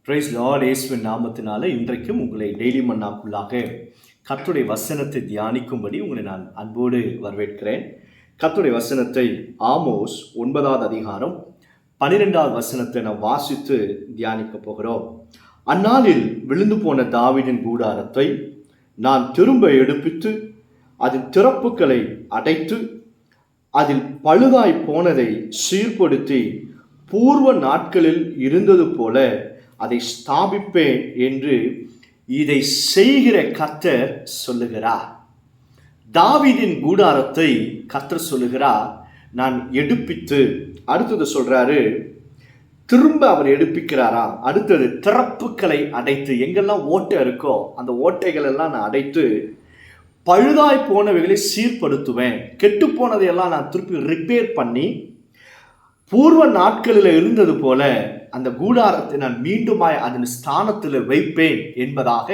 Price Lord இயேசுவின் நாமத்தினால இன்றைக்கும் உங்களை டெய்லி மன்னாக்குள்ளாக கர்த்தருடைய வசனத்தை தியானிக்கும்படி உங்களை நான் அன்போடு வரவேற்கிறேன். கர்த்தருடைய வசனத்தை ஆமோஸ் 9வது அதிகாரம் 12வது வசனத்தை நாம் வாசித்து தியானிக்க போகிறோம். அந்நாளில் விழுந்து போன தாவீதின் கூடாரத்தை நான் திரும்ப எடுப்பித்து அதன் திறப்புகளை அடைத்து அதில் பழுதாய் போனதை சீர்படுத்தி பூர்வ நாட்களில் இருந்தது போல அதை ஸ்தாபிப்பேன் என்று இதை செய்கிற கர்த்தர் சொல்லுகிறார். தாவீதின் கூடாரத்தை கர்த்தர் சொல்லுகிறார் நான் எடுப்பித்து. அடுத்தது சொல்றாரு திரும்ப அவர் எடுப்பிக்கிறாரா. அடுத்தது திறப்புகளை அடைத்து, எங்கெல்லாம் ஓட்டை இருக்கோ அந்த ஓட்டைகள் எல்லாம் நான் அடைத்து பழுதாய் போனவைகளை சீர்படுத்துவேன். கெட்டு போனதையெல்லாம் நான் திருப்பி ரிப்பேர் பண்ணி பூர்வ நாட்களில் இருந்தது போல அந்த கூடாரத்தை நான் மீண்டுமாய் அதன் ஸ்தானத்தில் வைப்பேன் என்பதாக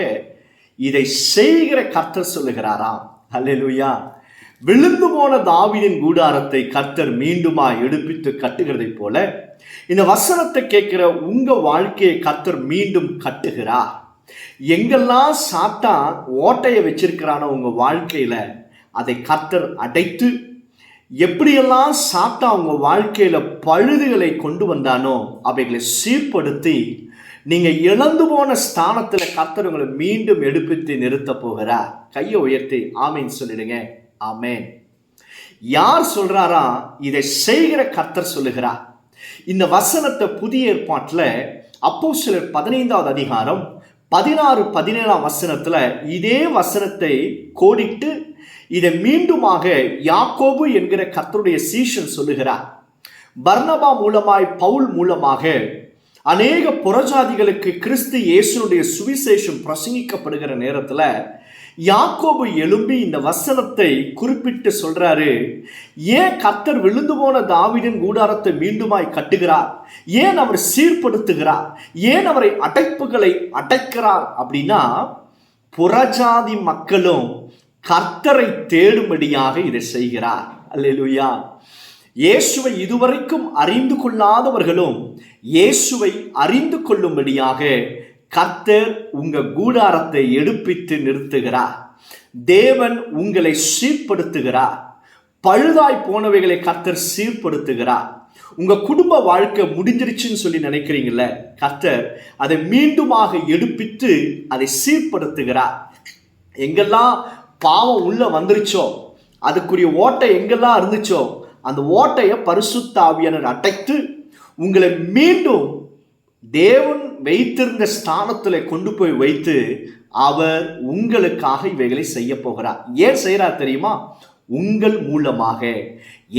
இதை செய்கிற கர்த்தர் சொல்லுகிறாராம். அல்லேலூயா. விழுந்து போன தாவீதின் கூடாரத்தை கர்த்தர் மீண்டுமாய் எடுப்பித்து கட்டுகிறதை போல இந்த வசனத்தை கேட்கிற உங்க வாழ்க்கையை கர்த்தர் மீண்டும் கட்டுகிறார். எங்கெல்லாம் சாத்தான் ஓட்டையை வச்சிருக்கிறானோ உங்க வாழ்க்கையில அதை கர்த்தர் அடைத்து, எப்படியெல்லாம் சாத்தா உங்க வாழ்க்கையில பழுதுகளை கொண்டு வந்தானோ அவைகளை சீர்படுத்தி நீங்க இழந்து போன ஸ்தானத்துல கர்த்தர் உங்களை மீண்டும் எடுப்பித்து நிறுத்த போகிறார். கையை உயர்த்தி ஆமேன் சொல்லிடுங்க. ஆமேன். யார் சொல்றாரா? இதை செய்கிற கர்த்தர் சொல்லுகிறார். இந்த வசனத்தை புதிய ஏற்பாட்டில் அப்போஸ்தலர் 15வது அதிகாரம் 16-17 வசனத்துல இதே வசனத்தை கோடிட்டு இதை மீண்டுமாக யாக்கோபு என்கிற கர்த்தருடைய சீஷன் சொல்லுகிறார். பர்னபா மூலமாய் பவுல் மூலமாக அநேக புறஜாதிகளுக்கு கிறிஸ்து இயேசுனுடைய சுவிசேஷம் பிரசங்கிக்கப்படுகிற நேரத்தில் யாக்கோபு எழும்பி இந்த வசனத்தை குறிப்பிட்டு சொல்றாரு. ஏன் கர்த்தர் விழுந்து போன தாவீதின் கூடாரத்தை மீண்டுமாய் கட்டுகிறார்? ஏன் அவர் சீர்படுத்துகிறார்? ஏன் அவரை அடைப்புகளை அடைக்கிறார்? அப்படின்னா புறஜாதி மக்களும் கர்த்தரை தேடும்படியாக இதை செய்கிறார். அல்லேலூயா. இயேசுவை இதுவரைக்கும் அறிந்து கொள்ளாதவர்களும் இயேசுவை அறிந்து கொள்ளும்படியாக கர்த்தர் உங்க கூடாரத்தை எடுப்பித்து நிறுத்துகிறார். தேவன் உங்களை சீர்படுத்துகிறார். பழுதாய் போனவைகளை கர்த்தர் சீர்படுத்துகிறார். உங்க குடும்ப வாழ்க்கை முடிஞ்சிருச்சுன்னு சொல்லி நினைக்கிறீங்கல்ல, கர்த்தர் அதை மீண்டுமாக எடுப்பித்து அதை சீர்படுத்துகிறார். எங்கெல்லாம் பாவம் உள்ள வந்துருச்சோ, அதுக்குரிய ஓட்டை எங்கெல்லாம் இருந்துச்சோ அந்த ஓட்டையை பரிசுத்த ஆவியானவர் அடைத்து உங்களை மீண்டும் தேவன் வைத்திருந்த ஸ்தானத்தில் கொண்டு போய் வைத்து அவர் உங்களுக்காக இவைகளை செய்ய போகிறார். ஏன் செய்கிறார் தெரியுமா? உங்கள் மூலமாக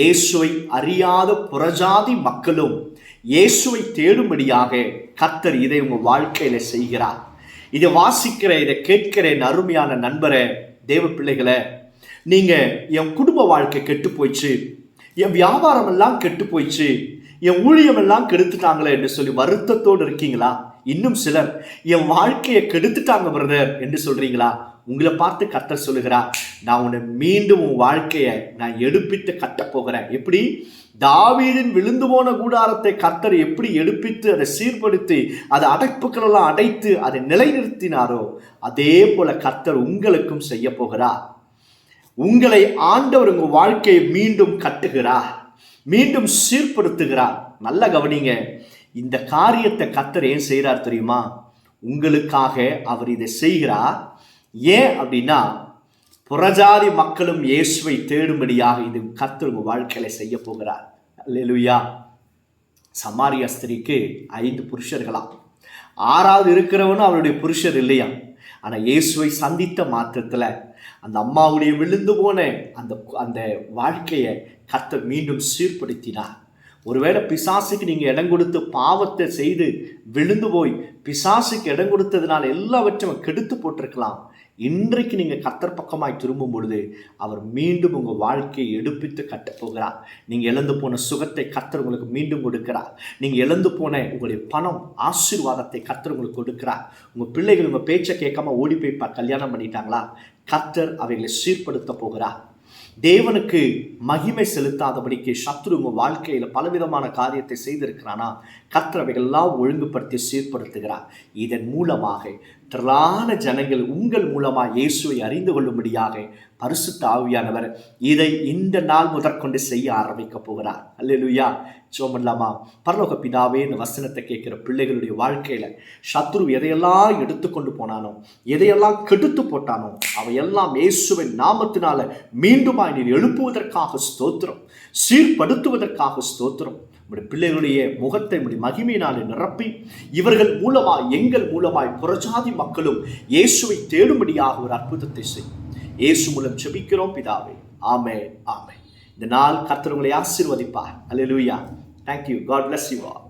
இயேசுவை அறியாத புறஜாதி மக்களும் இயேசுவை தேடும்படியாக கர்த்தர் இதை உங்க வாழ்க்கையில செய்கிறார். இதை வாசிக்கிற, இதை கேட்கிற அருமையான நண்பரே, தேவ பிள்ளைகளை, நீங்க என் குடும்ப வாழ்க்கை கெட்டு போயிடுச்சு, என் வியாபாரம் எல்லாம் கெட்டு போயிடுச்சு, என் ஊழியம் எல்லாம் கெடுத்துட்டாங்களே என்று சொல்லி வருத்தத்தோடு இருக்கீங்களா? இன்னும் சிலர் என் வாழ்க்கையை கெடுத்துட்டாங்க பிரதர் என்று சொல்றீங்களா? உங்களை பார்த்து கர்த்தர் சொல்லுகிறார், நான் உன்னை மீண்டும் உன் வாழ்க்கையை நான் எடுப்பித்து கட்ட போகிறேன். எப்படி தாவீதின் விழுந்து போன கூடாரத்தை கர்த்தர் எப்படி எடுப்பித்து அதை சீர்படுத்தி அதை அடைப்புகளெல்லாம் அடைத்து அதை நிலைநிறுத்தினாரோ அதே போல கர்த்தர் உங்களுக்கும் செய்ய போகிறார். உங்களை ஆண்டவர் உங்க வாழ்க்கையை மீண்டும் கட்டுகிறார், மீண்டும் சீர்படுத்துகிறார். நல்ல கவனிங்க. இந்த காரியத்தை கர்த்தர் ஏன் செய்கிறார் தெரியுமா? உங்களுக்காக அவர் இதை செய்கிறார். ஏன் அப்படின்னா புறஜாதி மக்களும் இயேசுவை தேடும்படியாக இது கர்த்தர் உங்க வாழ்க்கையில செய்ய போகிறார். அல்லேலூயா. சமாரிய ஸ்திரீக்கு 5 புருஷர்களாம். 6வது இருக்கிறவனும் அவருடைய புருஷர் இல்லையா. ஆனா இயேசுவை சந்தித்த மாத்திரத்துல அந்த அம்மாவுடைய விழுந்து போன அந்த வாழ்க்கையை கர்த்தர் மீண்டும் சீர்படுத்தினார். ஒருவேளை பிசாசுக்கு நீங்க இடம் கொடுத்து பாவத்தை செய்து விழுந்து போய் பிசாசுக்கு இடம் கொடுத்ததுனால எல்லாவற்றையும் கெடுத்து போட்டிருக்கலாம். இன்றைக்கு நீங்க கர்த்தர் பக்கமாய் திரும்பும் பொழுது அவர் மீண்டும் உங்க வாழ்க்கையை எடுப்பித்து கட்டப் போகிறார். நீங்க இழந்து போன சுகத்தை கர்த்தர் உங்களுக்கு மீண்டும் கொடுக்கிறார். நீங்க இழந்து போன உங்களுடைய பணம், ஆசீர்வாதத்தை கர்த்தர் உங்களுக்கு கொடுக்கிறார். உங்க பிள்ளைகள் உங்க பேச்சை கேட்காம ஓடி போய் கல்யாணம் பண்ணிட்டாங்களா? கர்த்தர் அவைகளை சீர்படுத்த போகிறார். தேவனுக்கு மகிமை செலுத்தாதபடிக்கு சத்துரு உங்கள் வாழ்க்கையில் பலவிதமான காரியத்தை செய்திருக்கிறானா, கர்த்தரவைகள்லாம் ஒழுங்குபடுத்தி சீர்படுத்துகிறார். இதன் மூலமாக திரளான ஜனங்கள் உங்கள் மூலமாக இயேசுவை அறிந்து கொள்ளும்படியாக பரிசுத்த ஆவியானவர் இதை இந்த நாள் முதற்கொண்டு செய்ய ஆரம்பிக்க போகிறார். அல்லேலூயா. ஜெபம். பரலோக பிதாவே, இந்த வசனத்தை கேட்கிற பிள்ளைகளுடைய வாழ்க்கையில சத்துரு எதையெல்லாம் எடுத்துக்கொண்டு போனானோ, எதையெல்லாம் கெடுத்து போட்டானோ, அவையெல்லாம் இயேசுவின் நாமத்தினால மீண்டுமாய் நீர் எழுப்புவதற்காக ஸ்தோத்திரம், சீர்படுத்துவதற்காக ஸ்தோத்திரம். உடைய பிள்ளைகளுடைய முகத்தை உடைய மகிமையினாலே நிரப்பி இவர்கள் மூலமாய், எங்கள் மூலமாய் புறஜாதி மக்களும் இயேசுவை தேடும்படியாக ஒரு அற்புதத்தை செய்யும். இயேசு மூலம் ஜெபிக்கிறோம் பிதாவே. ஆமென், ஆமென். இந்த நாள் கர்த்தர் உங்களை ஆசீர்வதிப்பார். அல்லேலூயா. Thank you. God bless you all.